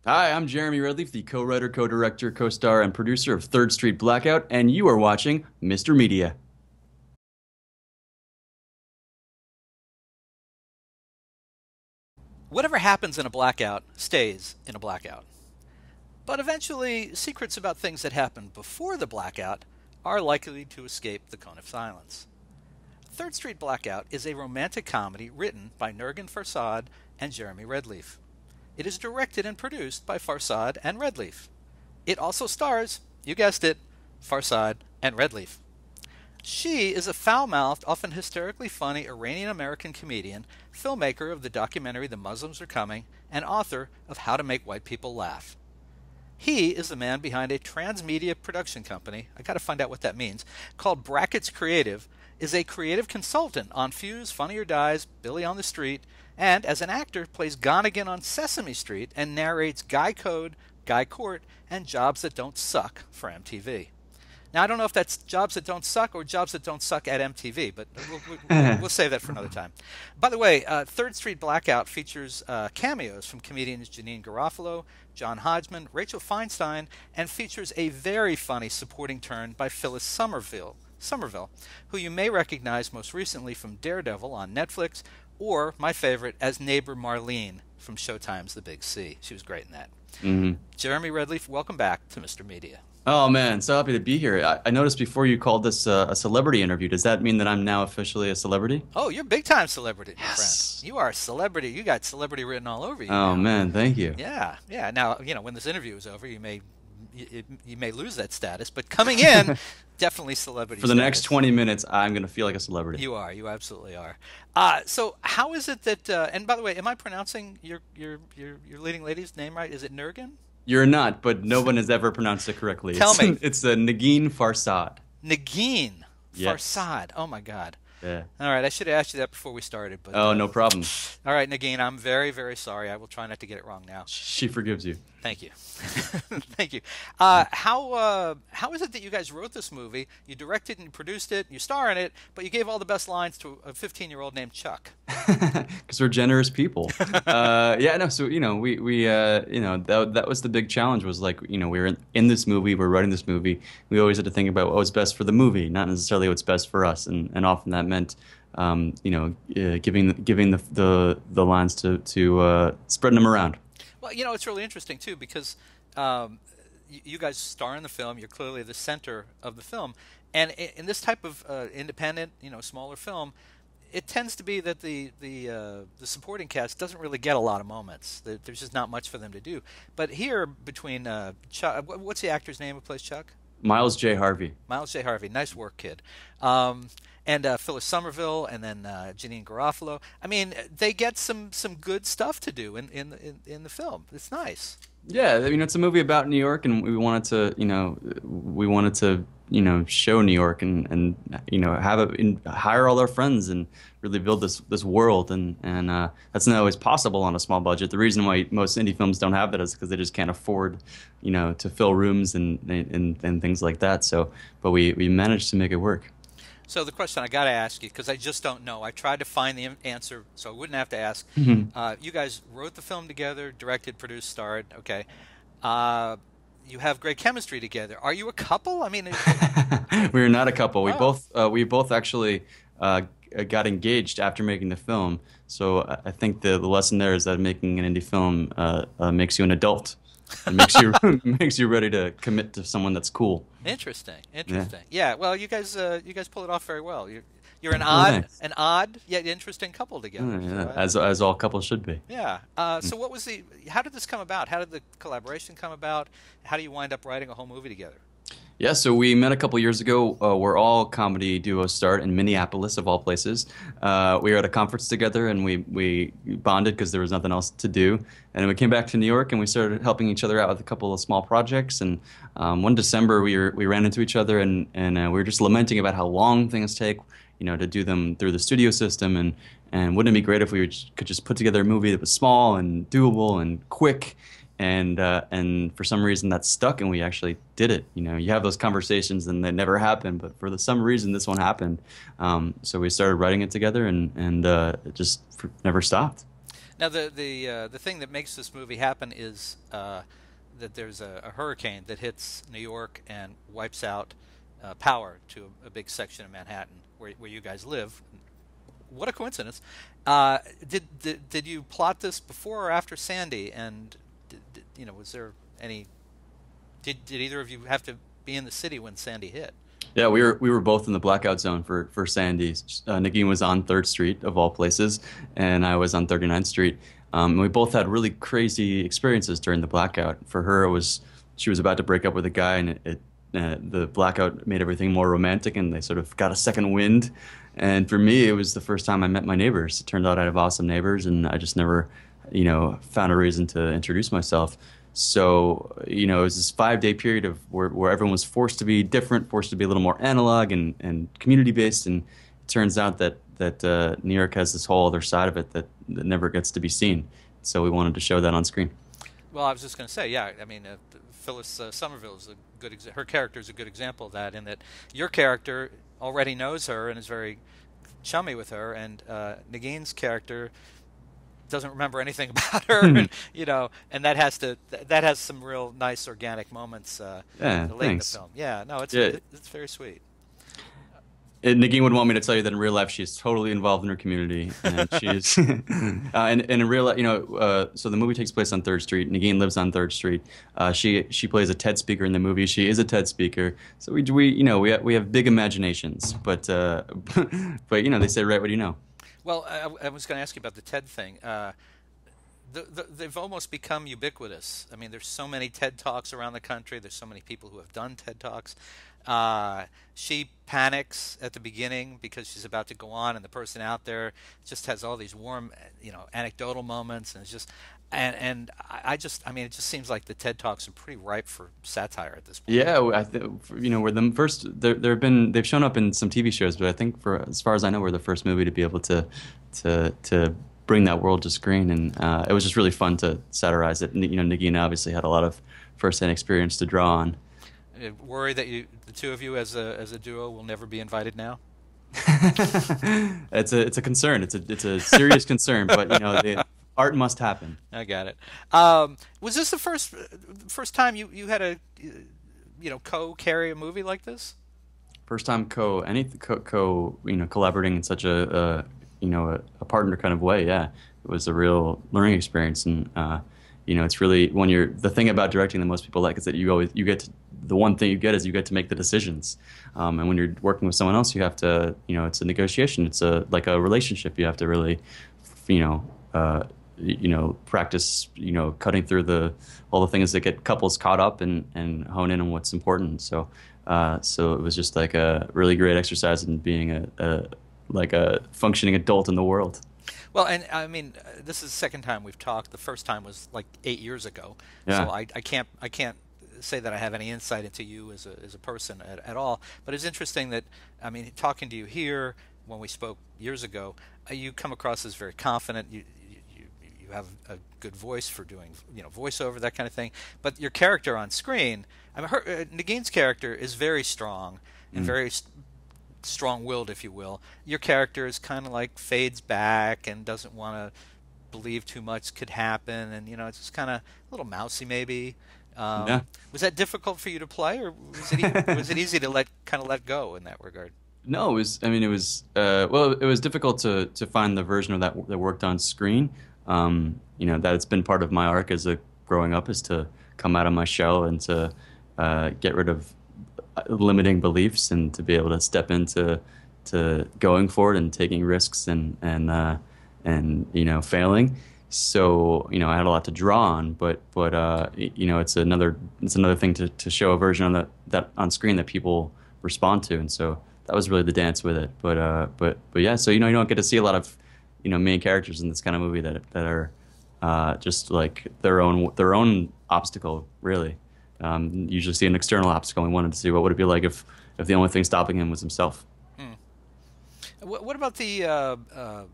Hi, I'm Jeremy Redleaf, the co-writer, co-director, co-star, and producer of Third Street Blackout, and you are watching Mr. Media. Whatever happens in a blackout stays in a blackout. But eventually, secrets about things that happened before the blackout are likely to escape the cone of silence. Third Street Blackout is a romantic comedy written by Negin Farsad and Jeremy Redleaf. It is directed and produced by Farsad and Redleaf. It also stars, you guessed it, Farsad and Redleaf. She is a foul-mouthed, often hysterically funny Iranian-American comedian, filmmaker of the documentary The Muslims Are Coming, and author of How to Make White People Laugh. He is the man behind a transmedia production company, I gotta find out what that means, called Brackets Creative, is a creative consultant on Fuse, Funny or Dies, Billy on the Street, and as an actor plays Gonigan on Sesame Street and narrates Guy Code, Guy Court, and Jobs That Don't Suck for MTV. Now, I don't know if that's Jobs That Don't Suck or Jobs That Don't Suck at MTV, but we'll save that for another time. By the way, Third Street Blackout features cameos from comedians Janeane Garofalo, John Hodgman, Rachel Feinstein, and features a very funny supporting turn by Phyllis Somerville, who you may recognize most recently from Daredevil on Netflix, or my favorite as neighbor Marlene from Showtime's The Big C. She was great in that. Jeremy Redleaf, welcome back to Mr. Media. Oh man, so happy to be here. I noticed before you called this a celebrity interview. Does that mean that I'm now officially a celebrity? Oh, you're big time celebrity, my Yes. friend. You are a celebrity. You got celebrity written all over you Oh now. man, thank you. Yeah, yeah. Now, when this interview is over, you may lose that status, but coming in, definitely celebrity For the next status. 20 minutes, I'm going to feel like a celebrity. You are. You absolutely are. So how is it that? And by the way, am I pronouncing your leading lady's name right? Is it Nergin? You're not, but no one has ever pronounced it correctly. Tell me. It's a Negin Farsad. Negin Yes. Farsad. Oh my God. Yeah. All right, I should have asked you that before we started, but Oh, no problem. all right, Negin, I'm very, very sorry. I will try not to get it wrong now. She forgives you. Thank you. Thank you. How is it that you guys wrote this movie? You directed and you produced it, you star in it, but you gave all the best lines to a 15-year-old named Chuck. Because we're generous people. Yeah, no. So that was the big challenge. Was like we were in this movie, we're writing this movie. We always had to think about what was best for the movie, not necessarily what's best for us. And often that meant giving the lines to spreading them around. Well, it's really interesting too because you guys star in the film. You're clearly the center of the film, and in this type of independent, smaller film, it tends to be that the supporting cast doesn't really get a lot of moments. There's just not much for them to do. But here, between Chuck, what's the actor's name who plays Chuck? Miles J. Harvey. Miles J. Harvey, nice work, kid. And Phyllis Somerville, and then Janeane Garofalo. I mean, they get some good stuff to do in the film. It's nice. Yeah, it's a movie about New York, and we wanted to show New York and have hire all our friends and really build this world, and that's not always possible on a small budget. The reason why most indie films don't have that is because they just can't afford to fill rooms and things like that. So, but we managed to make it work. So the question I got to ask you, because I just don't know. I tried to find the answer so I wouldn't have to ask. You guys wrote the film together, directed, produced, starred. Okay. You have great chemistry together. Are you a couple? I mean, We're not a couple. Oh. We both actually got engaged after making the film. So I think the lesson there is that making an indie film makes you an adult. It makes you ready to commit to someone that's cool. Interesting. Yeah. Well, you guys pull it off very well. You're an Thanks. odd yet interesting couple together. Yeah, So as all couples should be. yeah. So how did this come about? How did the collaboration come about? How do you wind up writing a whole movie together? Yeah, so we met a couple years ago. We're all comedy duos start in Minneapolis, of all places. We were at a conference together, and we bonded because there was nothing else to do. And then we came back to New York, and we started helping each other out with a couple of small projects. And one December, we ran into each other, and we were just lamenting about how long things take, to do them through the studio system. And wouldn't it be great if we could just put together a movie that was small and doable and quick? And for some reason that stuck, and we actually did it. You have those conversations and they never happen, but for some reason this one happened. So we started writing it together, and it just never stopped. Now, the thing that makes this movie happen is that there's a hurricane that hits New York and wipes out power to a big section of Manhattan where you guys live. What a coincidence! Did you plot this before or after Sandy? And was there any? Did either of you have to be in the city when Sandy hit? Yeah, we were both in the blackout zone for Sandy. Negin was on 3rd Street of all places, and I was on 39th Street. We both had really crazy experiences during the blackout. For her, she was about to break up with a guy, and the blackout made everything more romantic, and they sort of got a second wind. And for me, it was the first time I met my neighbors. It turned out I have awesome neighbors, and I just never, found a reason to introduce myself. So, it was this 5-day period of where everyone was forced to be different, forced to be a little more analog and community-based. And it turns out that New York has this whole other side of it that never gets to be seen. So we wanted to show that on screen. Well, I was just going to say, yeah, I mean, Phyllis Somerville is a good her character is a good example of that, in that your character already knows her and is very chummy with her, and Negin's character doesn't remember anything about her, and and that has some real nice organic moments Yeah, late in the thanks. film. Yeah, no, it's very sweet. Negin would want me to tell you that in real life she's totally involved in her community, and she's and in real life, so the movie takes place on 3rd Street. Negin lives on 3rd Street. She plays a TED speaker in the movie. She is a TED speaker. So we have big imaginations, but they say, right, what do you know? Well, I was going to ask you about the TED thing. They've almost become ubiquitous. I mean, there's so many TED Talks around the country. There's so many people who have done TED Talks. She panics at the beginning because she's about to go on, and the person out there just has all these warm, anecdotal moments, and it's just, and I mean, it just seems like the TED Talks are pretty ripe for satire at this point. Yeah, we're the first. They've shown up in some TV shows, but I think as far as I know, we're the first movie to be able to bring that world to screen, and it was just really fun to satirize it. Negin obviously had a lot of first-hand experience to draw on. Worry that the two of you as a duo will never be invited now? It's a concern. It's a serious concern, but the art must happen. I got it. Was this the first time you had a co-carry a movie like this? First time collaborating in such a partner kind of way. Yeah, it was a real learning experience, and it's really the thing about directing that most people like is that you get to, the one thing you get is you get to make the decisions, and when you're working with someone else, you have to it's a negotiation. It's like a relationship. You have to really practice cutting through all the things that get couples caught up and hone in on what's important. So it was just like a really great exercise in being a functioning adult in the world. Well, and I mean, this is the second time we've talked. The first time was like 8 years ago. Yeah. So I can't say that I have any insight into you as a person at all. But it's interesting that, I mean, talking to you here when we spoke years ago, you come across as very confident. You have a good voice for doing voiceover, that kind of thing. But your character on screen, I mean, Negin's character is very strong and very strong-willed, if you will. Your character is kind of like fades back and doesn't want to believe too much could happen, and it's just kind of a little mousy, maybe. Yeah. Was that difficult for you to play, or was it easy to let go in that regard? No, it was. I mean, it was. Well, it was difficult to find the version of that worked on screen. That it's been part of my arc as growing up, is to come out of my shell and to get rid of limiting beliefs and to be able to step into going for it and taking risks and failing. So I had a lot to draw on, but it's another thing to show a version of that on screen that people respond to, and so that was really the dance with it. But yeah, so you don't get to see a lot of main characters in this kind of movie that are just like their own obstacle, really. Usually see an external obstacle. We wanted to see what would it be like if the only thing stopping him was himself. What about the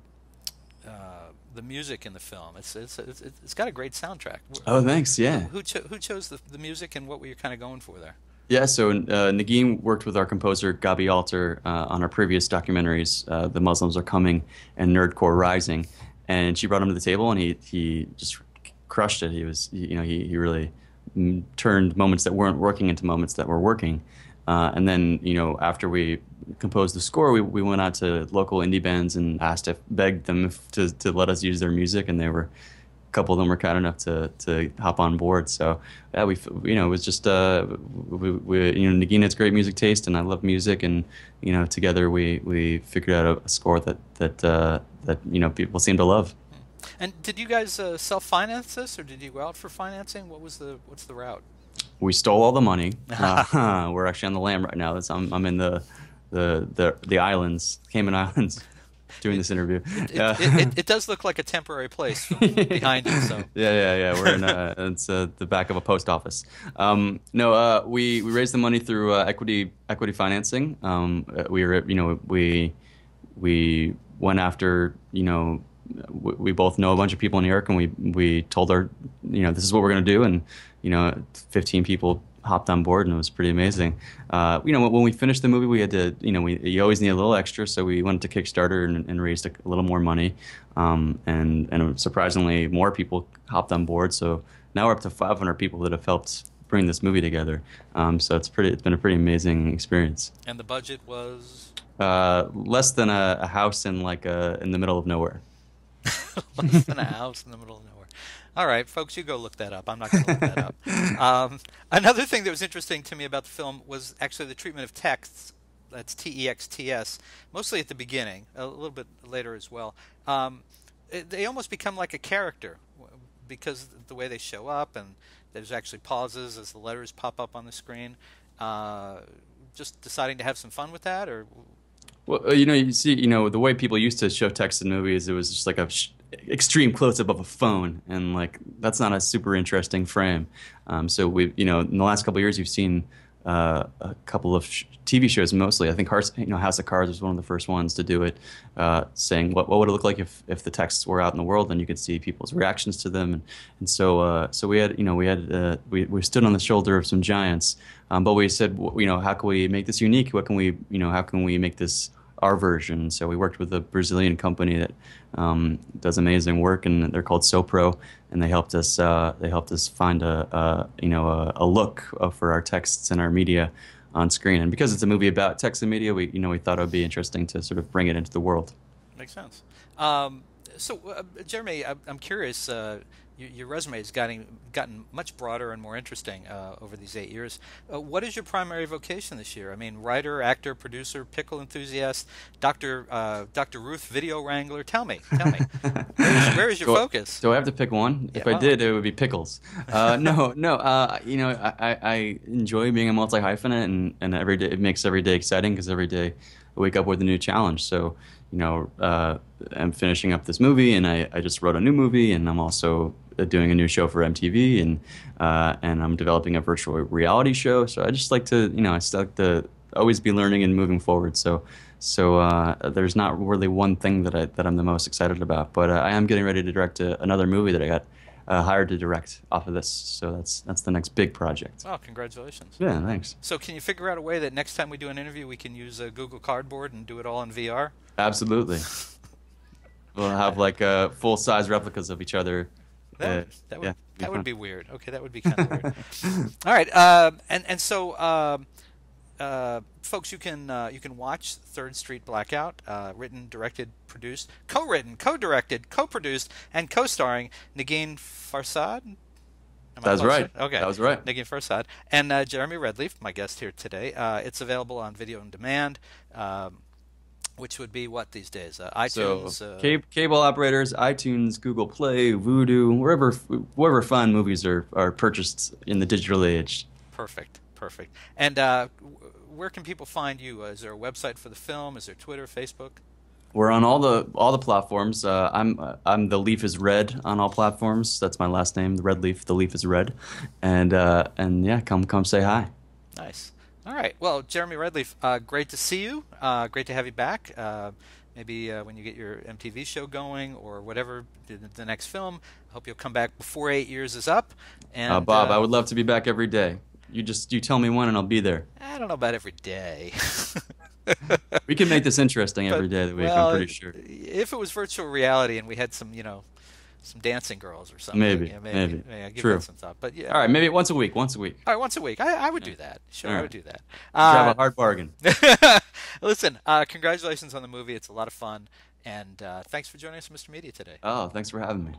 music in the film? It's got a great soundtrack. Oh, thanks. Yeah. Who chose the music, and what were you kind of going for there? Yeah, so Negin worked with our composer co-auteur on our previous documentaries, The Muslims Are Coming and Nerdcore Rising. and she brought him to the table, and he just crushed it. He was, he really turned moments that weren't working into moments that were working. And then, after we composed the score, we went out to local indie bands and begged them to let us use their music, and a couple of them were kind enough to hop on board. So yeah, it was just Negin has great music taste, and I love music, and together we figured out a score that people seem to love. And did you guys self-finance this, or did you go out for financing? What's the route? We stole all the money. We're actually on the lam right now. I'm in the islands, Cayman Islands, doing this interview. It does look like a temporary place behind you. So yeah. We're in it's the back of a post office. No, we raised the money through equity financing. We went after we both know a bunch of people in New York, and we told this is what we're going to do, and 15 people hopped on board, and it was pretty amazing. When we finished the movie, we had to, you always need a little extra, so we went to Kickstarter and raised a little more money, and surprisingly more people hopped on board. So now we're up to 500 people that have helped bring this movie together. So it's been a pretty amazing experience. And the budget was less than a house in in the middle of nowhere. Less than a house in the middle of nowhere. All right, folks, you go look that up. I'm not going to look that up. Another thing that was interesting to me about the film was actually the treatment of texts. That's Texts, mostly at the beginning, a little bit later as well. They almost become like a character because of the way they show up, and there's actually pauses as the letters pop up on the screen. Just deciding to have some fun with that, or... Well, you see, the way people used to show text in movies, it was just like a extreme close-up of a phone, and that's not a super interesting frame. So we, in the last couple of years, you've seen a couple of TV shows, mostly. I think House of Cards was one of the first ones to do it, saying what would it look like if the texts were out in the world, and you could see people's reactions to them, and so we had we stood on the shoulder of some giants, but we said, how can we make this unique? What can we how can we make this our version? So we worked with a Brazilian company that does amazing work, and they're called SoPro, and they helped us find a look for our texts and our media on screen. And because it's a movie about text and media, we thought it would be interesting to sort of bring it into the world. Makes sense. Jeremy, I'm curious. Your resume has gotten much broader and more interesting over these 8 years. What is your primary vocation this year? I mean, writer, actor, producer, pickle enthusiast, Dr. Ruth video wrangler. Tell me. Where is your focus? Do I have to pick one? If I did, it would be pickles. No. I enjoy being a multi-hyphenate, and every day it makes every day exciting because every day I wake up with a new challenge. So, I'm finishing up this movie, and I just wrote a new movie, and I'm also doing a new show for MTV, and I'm developing a virtual reality show. So I just like to, I still like to always be learning and moving forward. So there's not really one thing that I'm the most excited about, but I am getting ready to direct another movie that I got hired to direct off of this. So that's the next big project. Oh, congratulations! Yeah, thanks. So can you figure out a way that next time we do an interview, we can use Google Cardboard and do it all in VR? Absolutely. We'll have full-size replicas of each other. That would be weird. Okay, that would be kind of weird. All right, so folks, you can watch Third Street Blackout, written, directed, produced, co-written, co-directed, co-produced, and co-starring Negin Farsad. That's right. Okay, that was right. Negin Farsad and Jeremy Redleaf, my guest here today. It's available on video on demand. Which would be what these days? iTunes? So, cable operators, iTunes, Google Play, Vudu, wherever fine movies are purchased in the digital age. Perfect. And where can people find you? Is there a website for the film? Is there Twitter, Facebook? We're on all the platforms. I'm The Leaf is Red on all platforms. That's my last name, the Red Leaf. The Leaf is Red, and yeah, come say hi. Nice. All right. Well, Jeremy Redleaf, great to see you. Great to have you back. Maybe when you get your MTV show going or whatever, the next film, I hope you'll come back before 8 years is up. And Bob, I would love to be back every day. You tell me when and I'll be there. I don't know about every day. We can make this interesting every day of the week, Well, I'm pretty sure. if it was virtual reality and we had some, some dancing girls or something, Maybe, yeah, maybe. yeah, give True. that some thought. But yeah, All right, maybe once a week, once a week. all right, once a week, I would do that. Sure, All I right. would do that. Drive a hard bargain. Listen, congratulations on the movie. It's a lot of fun, and thanks for joining us, Mr. Media, today. Oh, thanks for having me.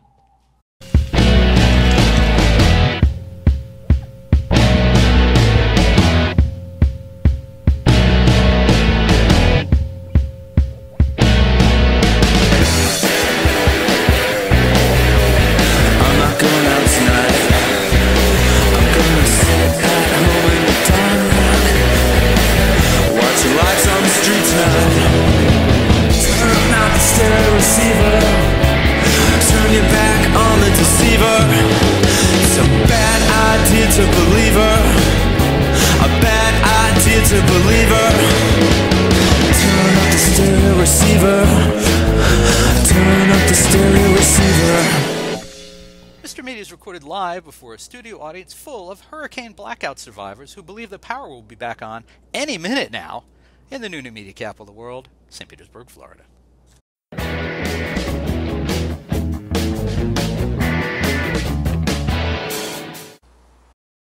I'm not going out tonight. I'm gonna sit at home in the dark, watching lights on the street tonight. Turn out the stereo receiver. Turn your back on the deceiver. It's a bad idea to believe her. A bad idea to believe her. Turn up the stereo receiver. Turn up the stereo receiver. Mr. Media is recorded live before a studio audience full of Hurricane Blackout survivors who believe the power will be back on any minute now in the new media capital of the world, St. Petersburg, Florida.